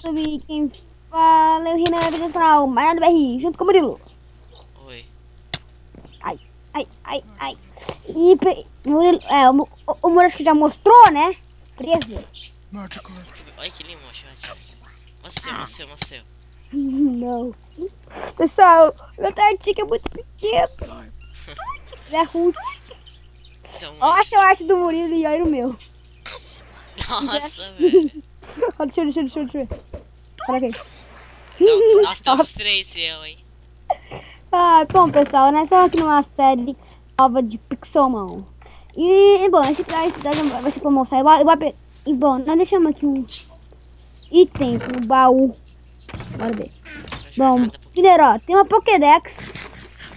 YouTube, quem fala é o Renan do canal Maior do BR, junto com o Murilo. Oi. Ai. E Murilo, o Murilo acho que já mostrou, né? Surpresa. Olha que lindo, chat. Mostrou. Não. Pessoal, meu tartinho é muito pequeno. Ele é ruim. Então, Olha a arte do Murilo e olha o meu. Nossa, velho. Deixa eu ver. Olha aqui. Então, nós estamos 3, eu, hein? Bom, pessoal, nós estamos aqui numa série nova de Pixelmon. E, bom, esse vai ser pra mostrar. Bom, nós deixamos aqui um item pro baú. Bora ver. Bom, primeiro, ó, tem uma Pokédex.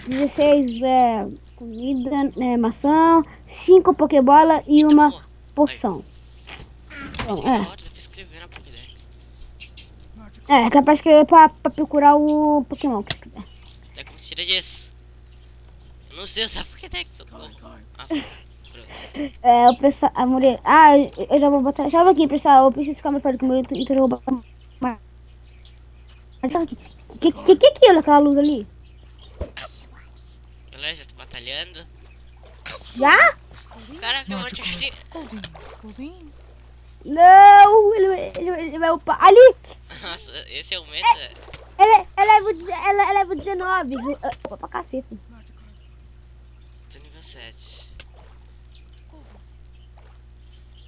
16 comida, maçã, 5 Pokébola e uma poção. Bom, dá pra escrever pra procurar o Pokémon que você quiser. É como se tira disso. Eu não sei usar Pokédex. O pessoal, a mulher. Eu já vou botar. Salva aqui, pessoal. Eu preciso ficar mais perto do meu, então eu vou botar. Que é aquilo, aquela luz ali? Galera, já tô batalhando. Já? Caraca, eu vou te cair. Não, ele vai upar. Ali! Nossa, esse aumenta. Ela leva 19. Opa, pra cacete. Tô nível 7.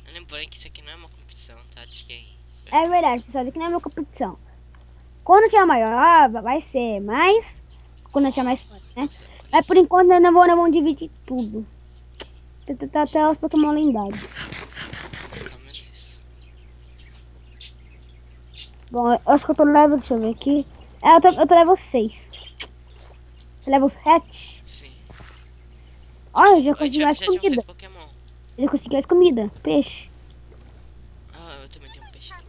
Eu lembrei que isso aqui não é uma competição, tá? De quem? É verdade, pessoal. Isso aqui não é uma competição. Quando tiver maior, vai ser mais. Quando tiver mais forte, né? Mas por enquanto não vamos dividir tudo. Até os Pokémon lendários. Bom, eu acho que eu tô level, deixa eu ver aqui. Eu tô level 6. Você level 7? Sim. Olha, eu já consegui mais comida. Eu já consegui mais comida. Peixe. Eu também tenho um peixe aqui.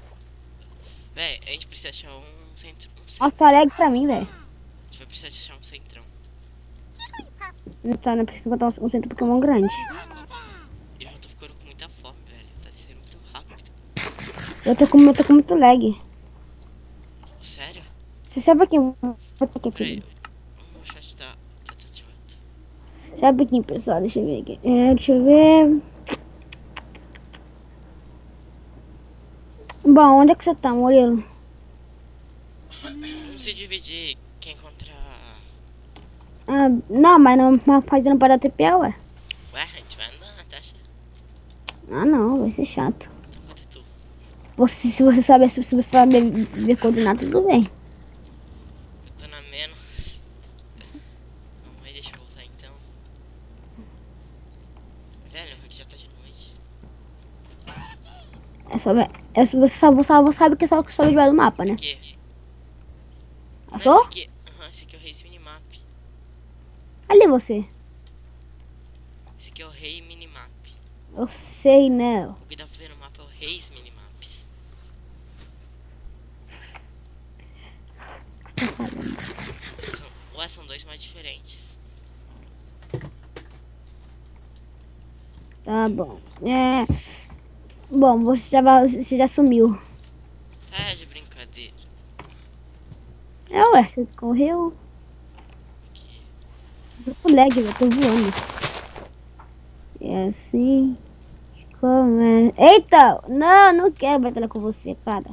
Véi, a gente precisa achar um centro. Nossa, tá lag pra mim, velho. A gente vai precisar de achar um centrão. Não precisa encontrar um centro Pokémon grande. Eu já tô ficando com muita fome, velho. Tá descendo muito rápido. Eu tô com muito lag. Sério? Você sabe aqui? Peraí, o chat tá ativado. Sabe aqui, pessoal? Deixa eu ver aqui. Deixa eu ver. Bom, onde é que você tá, Murilo? Vamos se dividir. Quem contra... Não, mas não pode dar TP, ué. Ué, a gente vai andando, tá achando? Não, vai ser chato. Então pode tu. Se você sabe ver coordenar, tudo bem. Eu tô na menos. Vamos aí, deixa eu voltar então. Velho, aqui já tá de noite. Você sabe que é só debaixo do mapa, né? Aqui. Achou? Esse aqui é o Reis Minimap. Ali você. Esse aqui é o Rei Minimap. Eu sei, né? O que dá pra ver no mapa é o Reis Minimaps. O que você tá falando? São dois mais diferentes. Tá bom. Bom, você já sumiu. De brincadeira. Ué, você correu. Aqui. Eu tô lag, eu tô voando. É assim. Eita! Não quero batalhar com você, cara.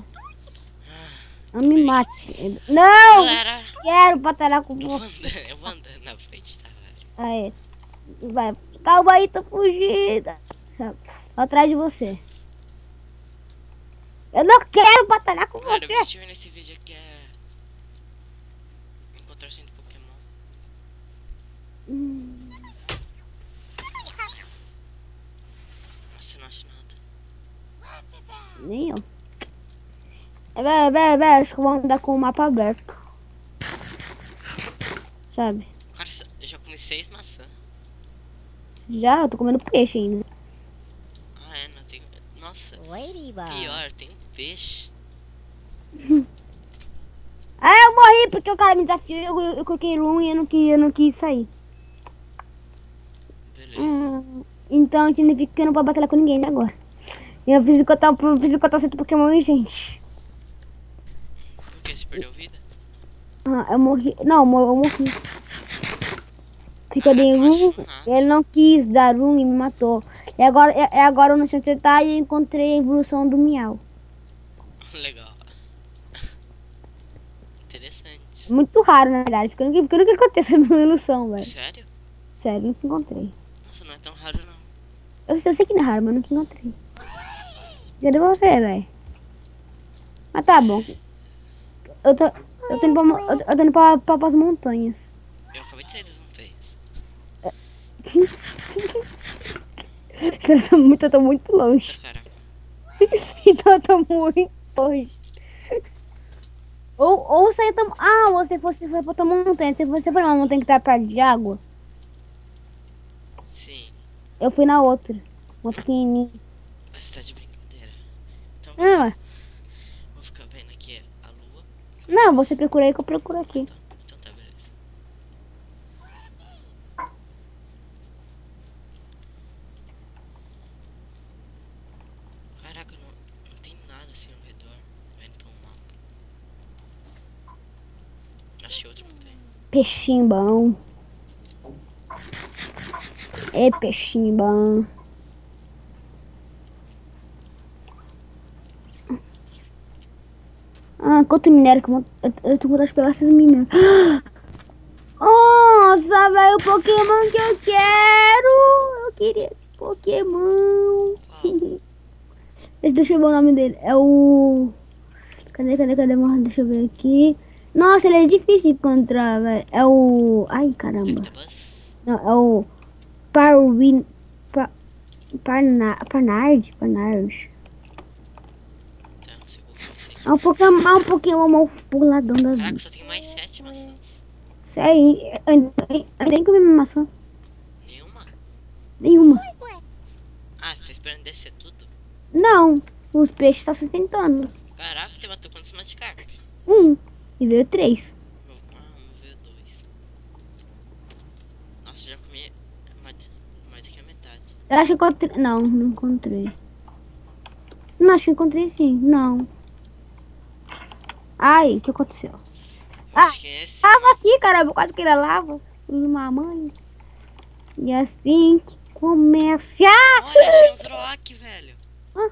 Não me mate. Não! Galera, Quero batalhar com você. eu vou andando na frente, tá, velho? Aí. Vai. Calma aí, tô fugindo. Tô atrás de você. Eu não quero batalhar com Galera, o você. objetivo nesse vídeo aqui é encontrar o centro Pokémon. Nossa, não acho nada. Nem eu. Velho, acho que eu vou andar com o mapa aberto. Sabe? Cara, eu já comi 6 maçãs. Já, eu tô comendo peixe ainda. Não tem. Nossa, pior, tem um peixe. Eu morri porque o cara me desafiou. Eu coloquei room e eu não quis sair. Beleza. Então significa que eu não posso batalhar com ninguém agora. Eu preciso contar o centro Pokémon, gente. perdeu vida? Eu morri. Não, eu morri. Porque eu dei Caraca, não room, achou nada. ele não quis dar room e me matou. E agora, agora eu não sei onde você tá e eu encontrei a evolução do Miau. Legal. Interessante. Muito raro, na verdade, porque eu nunca encontrei essa evolução, velho. Sério? Sério, nunca encontrei. Nossa, não é tão raro não. Eu sei que não é raro, mas nunca encontrei. Já deu pra você, velho. Mas tá bom. Eu tô indo pra as montanhas. Eu acabei de sair das montanhas. Eu tô muito longe. Puta caraca. Então eu tô muito longe. Ou você foi pra outra montanha. Se você foi uma montanha que tá perto de água, Sim. eu fui na outra. Uma pequenininha. Você tá de brincadeira. Então Não, vou ficar vendo aqui a lua. não, você procura aí que eu procuro aqui. Então tá, beleza. Caraca, não tem nada assim ao redor. Vendo pelo mapa. Achei outra montanha. Peixinho bom. É peixinho bom. Quanto minério que eu tô com vontade de pegar esses minérios. Nossa, velho, o Pokémon que eu quero. Eu queria esse Pokémon. Deixa eu ver o nome dele. É o... Cadê? Mano? Deixa eu ver aqui. Nossa, ele é difícil de encontrar, velho. É o... Ai, caramba. Electabuzz? Não, é o... Parnard. Tá, você colocou esse aqui. É um Pokémon puladão da vida. Caraca, só tem mais 7 maçãs. Sério, eu nem comi minha maçã. Nenhuma? Nenhuma. Ah, você tá esperando descer tudo? Não, os peixes estão sustentando. Caraca, você matou quantos Magikarp? E veio 3. Vamos ver 2. Nossa, já comi mais do que a metade. Eu acho que encontrei. Não encontrei. Não, acho que encontrei sim. Não. Ai, o que aconteceu? Acho que é esse. Tava aqui, caramba, quase que ele lava. Mamãe. E assim que começa. Olha, achei um Zoroark, velho. Ah.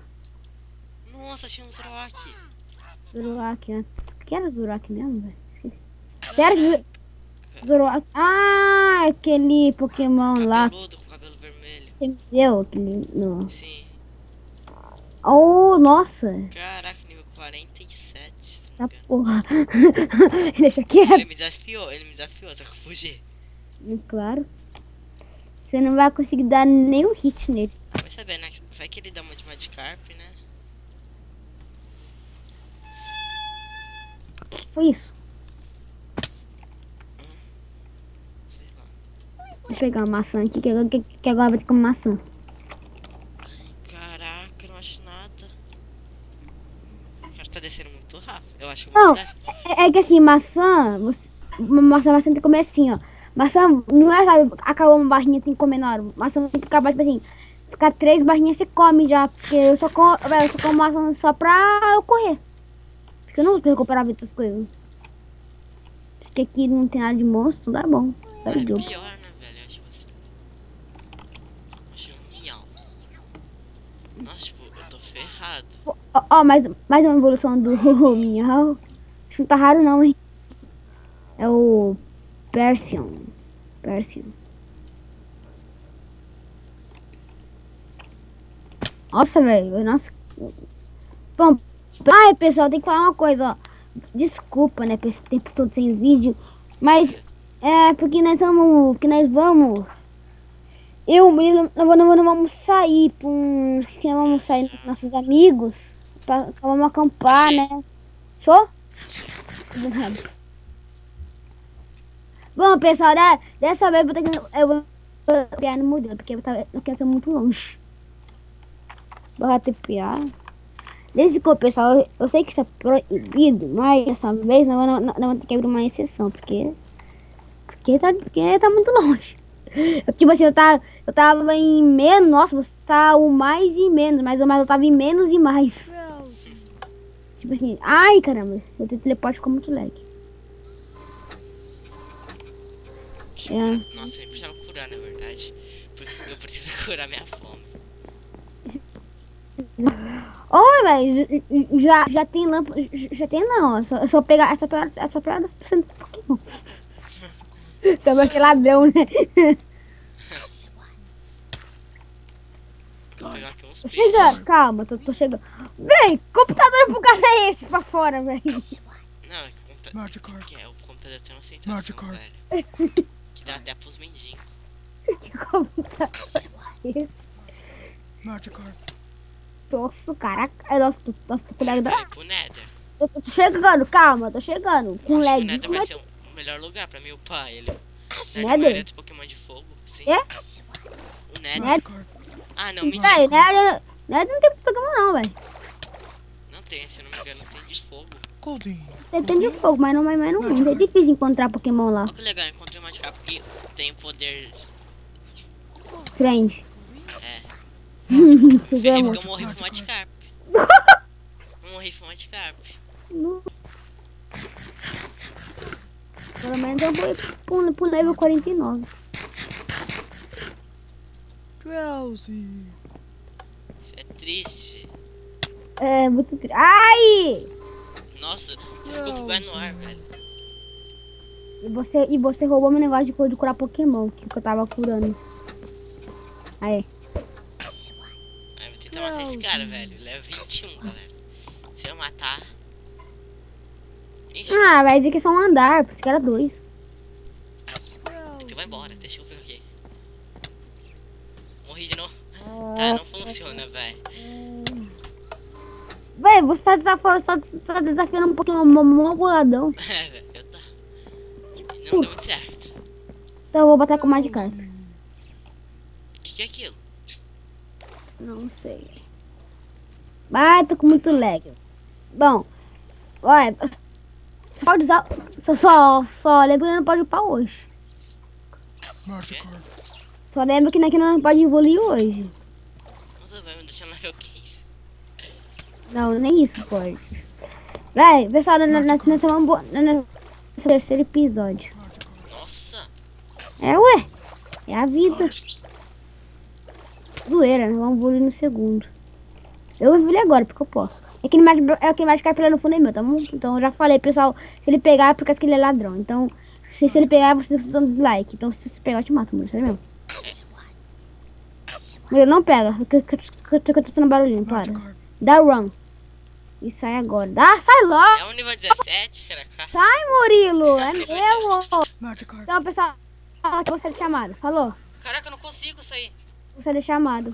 Nossa, achei um Zoroark. Zoroark, né? Que era Zoroark mesmo, velho? Esqueci. Sério que Zoroark. Ah, aquele Pokémon lá. Cabeludo, com cabelo vermelho. Você me deu aquele. Não. Sim. Oh, nossa. Caraca, nível 47. Tá porra. Deixa quieto. Ele me desafiou, só que eu fugi. Claro. Você não vai conseguir dar nenhum hit nele. Vai saber, né? Vai que ele dá uma de Magikarp, né? O que foi isso? Sei lá. Deixa eu pegar uma maçã aqui, que agora vai ter que comer maçã. Caraca, não acho nada. O cara tá descendo muito rápido. Eu acho que eu vou Não, mudar essa. é que assim, maçã, maçã tem que comer assim, ó. Maçã não é, sabe, acabou uma barrinha, tem que comer na hora. Maçã tem que acabar, tipo assim, ficar 3 barrinhas você come já. Porque eu só como maçã só pra eu correr. Porque eu não vou recuperar essas coisas. Porque aqui não tem nada de monstro, dá bom. É Vai, jogo. pior, né, velho? Acho assim. Achei um miau. Nossa, tipo, eu tô ferrado. Ó, mais uma evolução do Miau. Acho que não tá raro não, hein. É o Persian. Nossa, velho. Nossa. Bom, ai, pessoal, tem que falar uma coisa, ó. Desculpa, né, por esse tempo todo sem vídeo. Mas é porque nós vamos. Não vamos sair pra que nós vamos sair com nossos amigos. Vamos acampar, Achei. né? Show? Bom, pessoal, né? Dessa vez eu vou TPar no modelo, porque eu quero muito longe. Bora TPar. Desculpa, pessoal, eu sei que isso é proibido, mas dessa vez não vou ter que abrir uma exceção, porque tá muito longe. Tipo assim, eu tava em menos, nossa, você tá o mais e menos, mas eu tava em menos e mais. Tipo assim, ai caramba, eu tenho teleporte ficou muito lag. Nossa, eu precisava curar, na verdade. Porque eu preciso curar minha fome. Ô, velho, já tem lâmpada, já tem não, é só pegar, essa pegar do centro do Pokémon. Também aquele ladrão, né? Vou pegar aqui uns Tô peixes. chegando, calma, tô chegando. Véi, computador pro cara é esse pra fora, velho? Não, é que o computador. Magikarp. Que é, o computador tem uma aceitação, Magikarp. velho. Que dá até pros mendigos. Que computador é esse? Magikarp. Nossa, caraca. Ai, nossa, tô com lag Quero da... ir pro Nether. Eu tô chegando, calma, tô chegando. Com Acho que lag. o Nether vai Mas... ser o melhor lugar pra meu pai. Ele. Nether? A maioria dos Pokémon de fogo. Sim. É? O Nether. Magikarp. Ah, não, mentira. Véi, não tem Pokémon não, velho. Não tem, se eu não me engano, tem de fogo. Goldeen. Tem de fogo, mas não é difícil encontrar Pokémon lá. Olha que legal, eu encontrei uma Magikarp que tem o poder. Trend. É. Fizemos. Felipe, eu morri pro Magikarp. Eu morri pro Magikarp. Pelo menos eu vou pro level 49. Drowsy. Isso é triste. É, muito triste. Ai! Nossa, ficou com o pé no ar, velho. E você roubou meu negócio de curar Pokémon, que eu tava curando. Aí. Ai, vou tentar matar esse cara, velho. Leva 21, galera. Se eu matar. Ixi, Ah, vai dizer que é só um andar, porque que era 2. então vai embora, deixa eu ver o quê. Morri de novo. Tá, não funciona, velho. Véi, você tá desafiando um Pokémon mó boladão. É, velho, eu tá. Não deu muito certo. Então eu vou botar com Magikarp. O que é aquilo? Não sei. Ai, tô com muito lag. Bom, olha, só usar. Só lembra que não pode upar hoje. Magikarp. Só lembra que aqui não pode evoluir hoje. Nossa, vai me deixar no level 15. Não, nem isso pode. Véi, pessoal, nesse terceiro episódio. Nossa, É, ué. É a vida. Zoeira, né? Vamos evoluir no segundo. Eu vou evoluir agora, porque eu posso. Aquele Magikarp lá no fundo é meu, tá bom? Então eu já falei, pessoal, se ele pegar é por causa que ele é ladrão. Então, se ele pegar, vocês dão dislike. Então, se você pegar, eu te mato, mano. Sério mesmo. Murilo, não pega, que eu tô tendo barulhinho, para. Magikarp. Dá run. E sai agora. Ah, sai logo! é o nível 17, cara. Sai, Murilo! É meu! Magikarp. Então, pessoal, eu vou sair de chamada. Falou? Caraca, eu não consigo sair. Vou sair de chamada.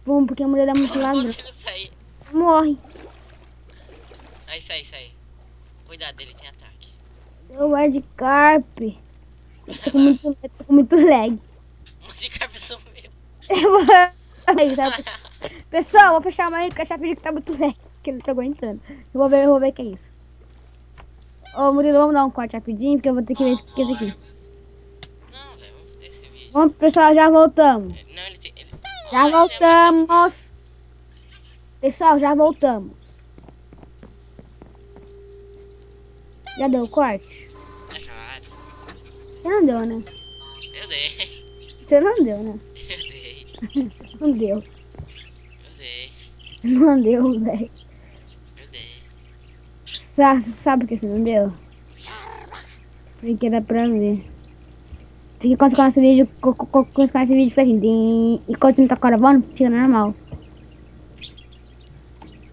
Bom, porque a mulher é muito Eu não ladrão. consigo sair. Morre. Aí, sai. Cuidado, ele tem ataque. Deu Magikarp. Tô com muito lag. O Magikarp sumiu. Pessoal, eu vou fechar mais porque a chave que tá muito lag. Que eu não tô aguentando. Eu vou ver o que é isso. Ô, Murilo, vamos dar um corte rapidinho, porque eu vou ter que ver esse aqui. Não, velho, vamos ver esse vídeo. Vamos, pessoal, já voltamos. Não, ele tem. Ele... Já voltamos. Pessoal, já voltamos. Já deu o corte? É claro. Você não deu, né? Eu dei. Você não deu, né? Eu dei. Você não deu. Eu dei. Você não deu, velho. Eu dei. Sabe por que você não deu? Porque dá pra ver. Porque quando você começa o vídeo, fica assim. E quando você não tá gravando, fica normal.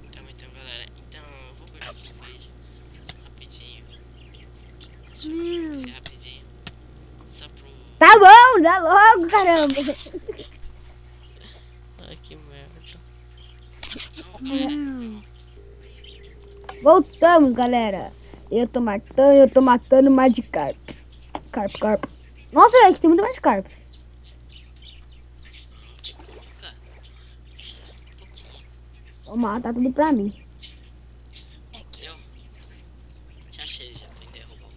Então, galera. Então, eu vou cortar esse vídeo rapidinho. Vai ser rapidinho. Só pro. Tá bom, dá logo, caramba. Ai, que merda. Voltamos, galera. Eu tô matando Magikarp. Carp. Nossa, velho, tem muito Magikarp. Vou matar tudo pra mim. Seu? Já achei, já tô derrubando.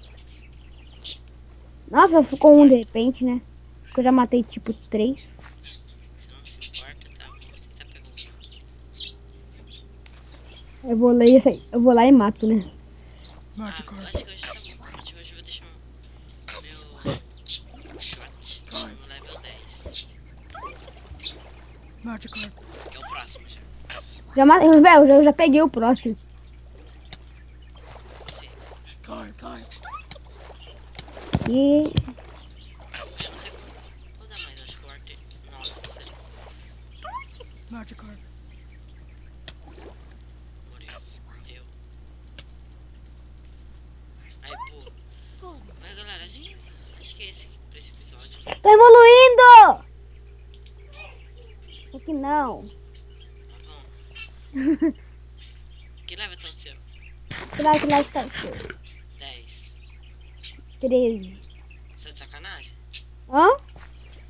Nossa, ficou um de repente, né? Porque eu já matei tipo 3. Você não se importa, tá? Vamos tentar pegar um. Eu vou lá e mato, né? Magikarp. acho que hoje tá bom. Acho que hoje eu vou deixar meu shot no level 10. Magikarp. Que é o próximo já. Eu já peguei o próximo. Você. Carp. E... Eu não sei como. Vou dar mais, acho que o Arthur. Nossa, sério. Magikarp. Morreu. Aí, pô. Mas galera, acho que é esse pra esse episódio. Tô evoluindo! Só que não. Tá bom. Que level tá o seu? Que lá tá? 10. 13. Você é de sacanagem? Hã?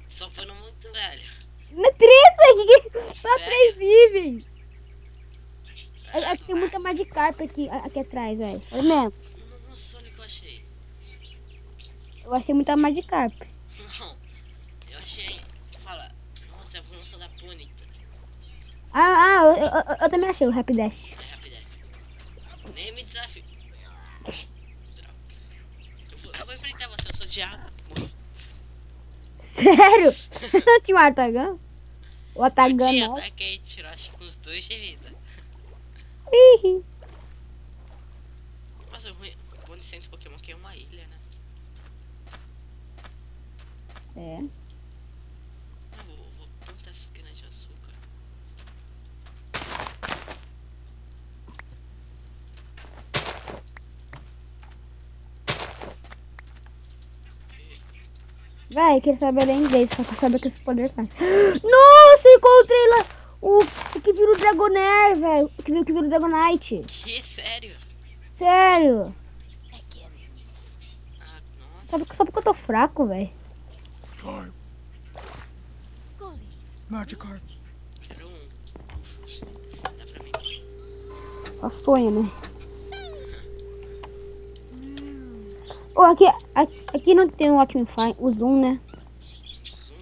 Só foram muito velho. Não é 3, velho. Só Sério? 3 níveis. É, Aqui tem muita mais de carpa aqui atrás, velho. Olha mesmo. No Sonic eu achei. Eu achei muita mais de carpa. Não. Eu achei. Fala. Nossa, a evolução da Ponyta. Eu também achei o Rap Dash. É rapidez. Nem me desafio. Droga. Eu vou enfrentar você, eu sou de água. Sério? Tinha um Artagan? O Eu Artagan tinha não. ataque e tirou acho que uns 2 de vida. Ih. Mas o ruim. O bom de centro Pokémon que é uma ilha, né? É. Eu vou plantar essas canas de açúcar. Véi, queria saber ler inglês, só pra saber que esse poder faz. Nossa, encontrei lá o que vira o Dragonair, velho. O que vira o Dragonite. Que? Sério? Sério. Ah, nossa. Só porque eu tô fraco, velho. Carp. Magikarp. Quero um. Dá pra mim. Só sonho, né? Oh, aqui não tem o Optifine, o Zoom, né? Zoom?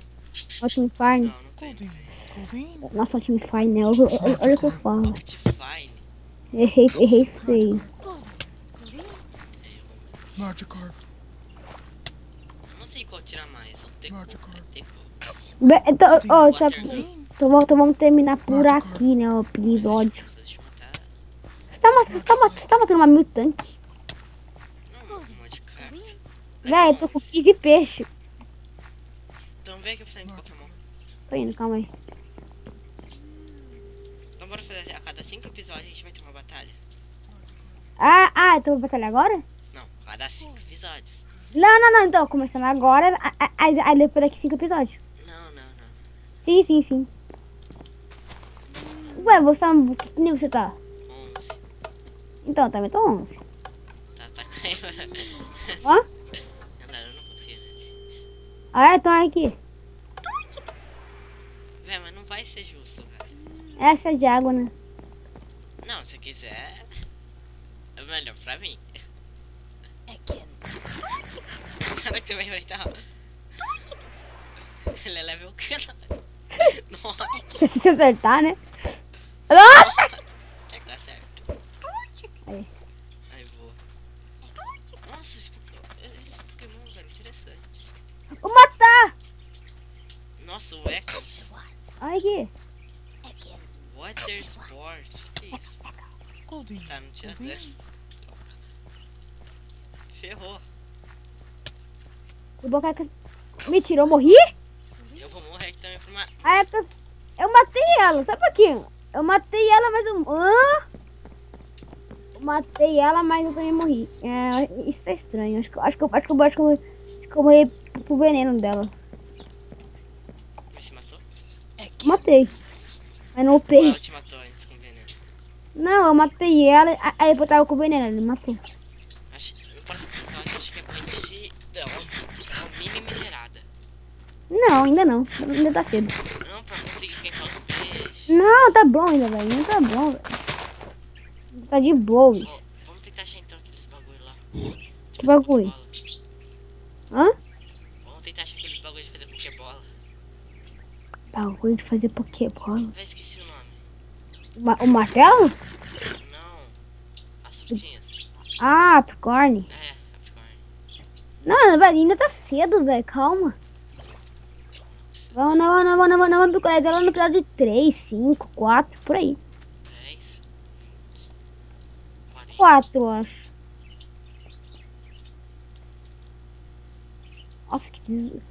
Optifine. Não, não tem. Goldeen. Nossa, Optifine, né? Olha o que eu falo. Optifine. Errei feio. Magikarp. Eu não sei qual tira mais. O Teco. Magikarp. É Teco. Então, ó, Waterloo. então vamos terminar por aqui, né? O episódio. Precisa de matar. Você tá matando uma mutante? Não, um monte de cara. Véi, eu tô com 15 peixes. Então vem aqui pra de Pokémon. Tô indo, calma aí. Então bora fazer a cada 5 episódios a gente vai ter uma batalha. Então vou batalhar agora? Não, a cada 5 episódios. Não, então, começando agora, aí depois daqui 5 episódios. Não. Sim. Ué, que nível você tá? 11. Então, também tô 11. Tá caindo. Ó, Galera, eu não confio nele. então é aqui. Véi, mas não vai ser justo, velho. Essa é de água, né? Não, se quiser. É melhor pra mim. Cara, que você vai enfrentar. Ele é level que? Nossa, Se você acertar, né? Nossa! é que dá certo. Aí. Aí vou. Nossa, esse Pokémon, velho, interessante. Vou matar! Nossa, o Echo. Olha aqui. Water Sport. Que isso? Goldeen. Tá, não tinha dash. Ferrou. O bom é que me tirou, morri? Eu vou morrer aqui também por uma. Aí eu matei ela, sabe por quê? Eu matei ela, mas eu... Eu matei ela, mas eu também morri. Isso é estranho. Acho que eu morri pro veneno dela. Mas você matou? Matei. Mas não Ou ela upei. te matou antes com veneno? Não, eu matei ela, aí eu tava com veneno, ele matou. Acho, no próximo episódio acho que é pra gente dar uma mini minerada. Não, ainda não. Ainda tá cedo. Não, pra conseguir esquentar os peixes. Não, tá bom ainda, velho. Não tá bom, velho. Tá de boa. Ó, vamos tentar achar então aqueles bagulho lá. Que bagulho? Hã? Vamos tentar achar aqueles bagulho de fazer pokebola. Bagulho de fazer pokebola. Vai, esqueci o nome. O martelo? Não, frutinhas. Ah, Capricórnio. É, Capricórnio. Não, velho, ainda tá cedo, velho. Calma. Vamos procurar ela no episódio 3, 5, 4, por aí. 10, 20, 40. 4, eu acho. Nossa, que des...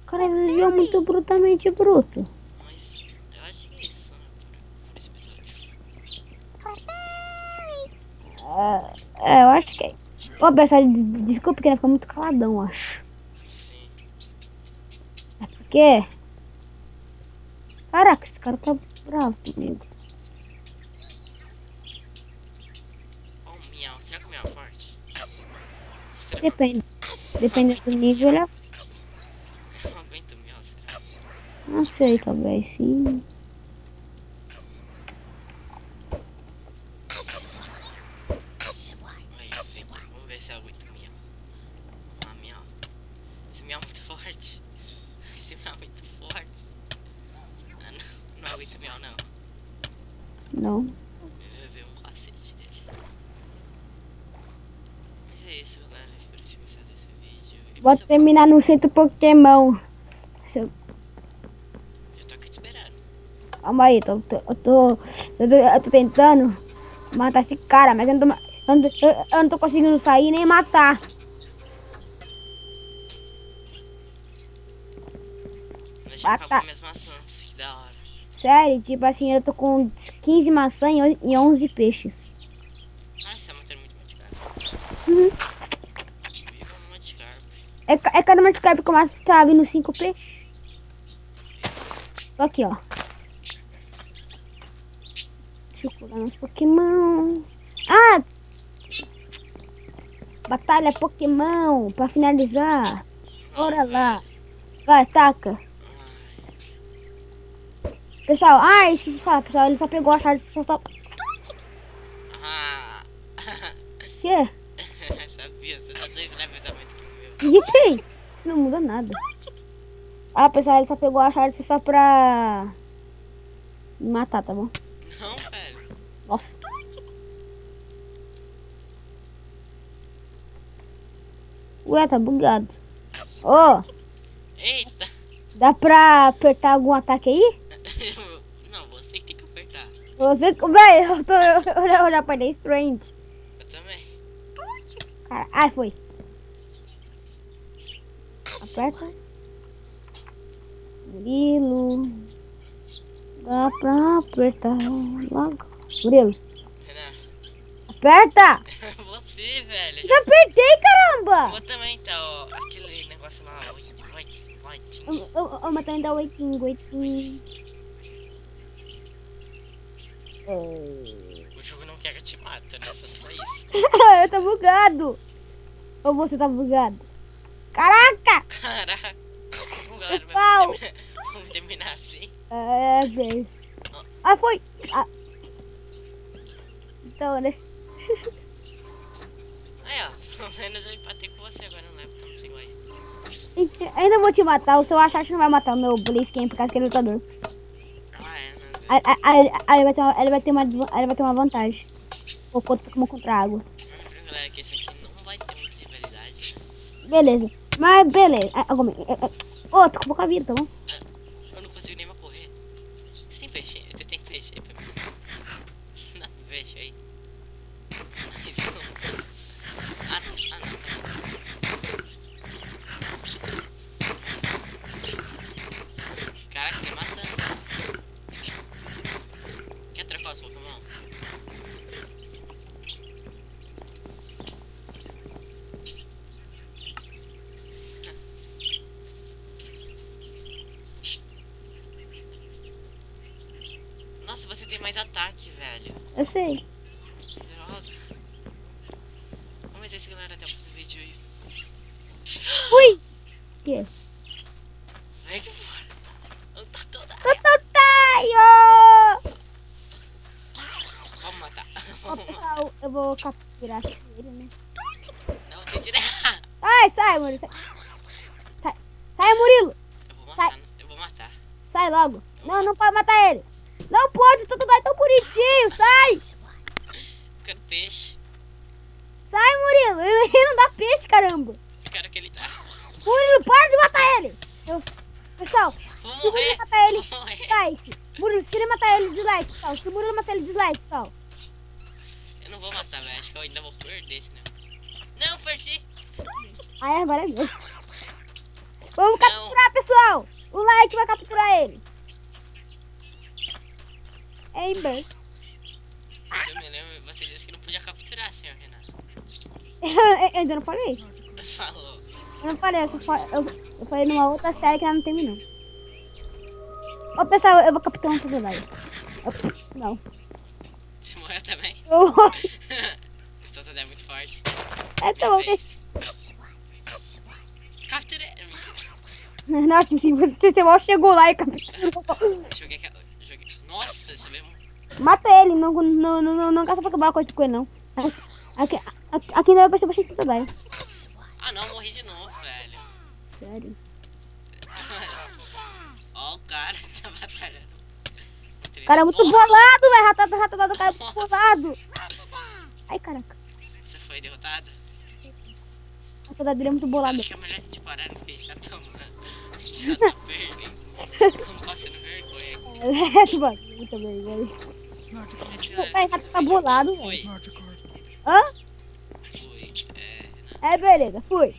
Cara, ele desviou muito brutamente bruto. Mas eu acho que é isso, né? Por esse episódio. Eu acho que é. Ô, pessoal, desculpa que ele ficou muito caladão, eu acho. Sim. É porque... Caraca, esse cara tá bravo comigo. Ó, o miau. Será que o miau é forte? Será que Depende. Depende do nível, ele é... eu não aguento o miau? Será? Não sei, talvez sim. Aí, vamos ver se eu aguento o miau. Ah, miau. Esse miau é muito forte. Esse miau é muito forte. Ah, não aguento o miau, não. Não. Eu ia ver um cacete dele. Mas é isso, galera. Espero que tenham gostado desse vídeo. E Vou você- terminar no centro Pokémon. Eu tô aqui te esperando. Calma aí, eu tô tentando matar esse cara, mas eu não tô conseguindo sair nem matar. Mas já Tá. acabou minhas maçãs. Que da hora. Sério, tipo assim, eu tô com 15 maçãs e 11 peixes. Ah, você tá matando muito Magikarp. Uhum. Viva o Magikarp. É cada Magikarp que eu mato, tá vindo 5 peixes. Tô aqui, ó. Deixa eu curar nos Pokémon. Ah! Batalha Pokémon, pra finalizar. Bora lá. Vai, taca. Pessoal, esqueci de falar, pessoal, ele só pegou a chave, só... Ah. Quê? Sabia, você tá 2 levels a mais que o meu. E tem? Isso não muda nada. Ah, pessoal, ele só pegou a chave só pra... me matar, tá bom? Não, velho. Nossa. Ué, tá bugado. Ô, Eita. dá pra apertar algum ataque aí? Não, você que tem que apertar. Você... Véi, eu já apertei Strange. Eu também. Cara, ai, foi. Aperta. Murilo. Dá pra apertar logo. Murilo, Renan. aperta! Você, velho. Já apertei, caramba! Eu também tá, ó. Aquele negócio lá, white. Mas também dá oitinho. O jogo não quer que eu te mate, né? Só foi isso. Eu tô bugado. Ou você tá bugado? Caraca! Caraca. Bom, galera, Pessoal. vamos terminar assim. É, velho. Ah, foi! Ah. Então, né? Aí, ó. Pelo menos eu empatei com você agora, não lembro. Estamos iguais. Ainda vou te matar. O seu Achache não vai matar o meu Blaziken por causa que ele é lutador. Ah, é, não. Aí ele vai ter uma vantagem. Ou como contra a água. Lembrando, galera, que esse aqui não vai ter muita rivalidade. Beleza. Mas beleza. Ô, tô com pouca vida, tá bom? Eu não consigo nem mais correr. Você tem peixe? Você tem peixe aí pra mim? Dá peixe aí. Mais um. Ah, não. Caraca, tem maçã. Quer trocar os Pokémon? Nossa, você tem mais ataque, velho. Eu sei. Droga. Vamos ver se galera até o próximo vídeo aí. Ui! Que? Vem aqui fora. Eu tô toda. Totaio! Vamos matar. Ó, Vamos matar. pessoal, eu vou capturar ele, né? Não, tem direito. Sai, Murilo. Sai, Murilo. Eu vou matar. Sai logo. Não pode matar ele. Não pode, o Totodile é tão bonitinho. Sai. Eu quero peixe. Sai, Murilo. Ele não dá peixe, caramba. Eu quero que ele dá. Murilo, para de matar ele. Pessoal, Vou se o Murilo morrer. matar ele, Vou morrer. dislike. Murilo, se ele matar ele, dislike, pessoal. Se o Murilo matar ele, dislike, pessoal. Eu não vou matar, velho. Acho que eu ainda vou perder, senão. Não, perdi. Aí agora é meu. Vamos Não. capturar, pessoal. O like vai capturar ele. Amber. Se eu me lembro, você disse que não podia capturar, senhor Renato. Eu ainda não falei. Falou. Eu não falei, eu falei numa outra série que ela não terminou. Ô pessoal, eu vou capturar um personagem. Não. Você morreu também? Eu... Esse Totodile é muito forte. Então, vamos ver. Capturei. Nossa, se você mal chegou lá e capturou. Joguei. Nossa, isso mesmo. Mata ele, não gasta Pokéball com ele não. Aqui não vai aparecer bastante Totodile. Ah não, morri de novo, velho. Sério. Ó o cara tá batalhando. O cara é muito Nossa, bolado, velho. Ratata do cara é muito bolado. Ai, caraca. você foi derrotado? A Ratata dele é muito bolado. Acho que é melhor a gente parar no peixe, já tamo, né? A gente já tá perdendo. Estamos passando vergonha aqui. É, mano. Muito bem, velho. Vai, Ratata tá bolado, velho. Fui, Magikarp. Hã? fui. É, beleza, fui.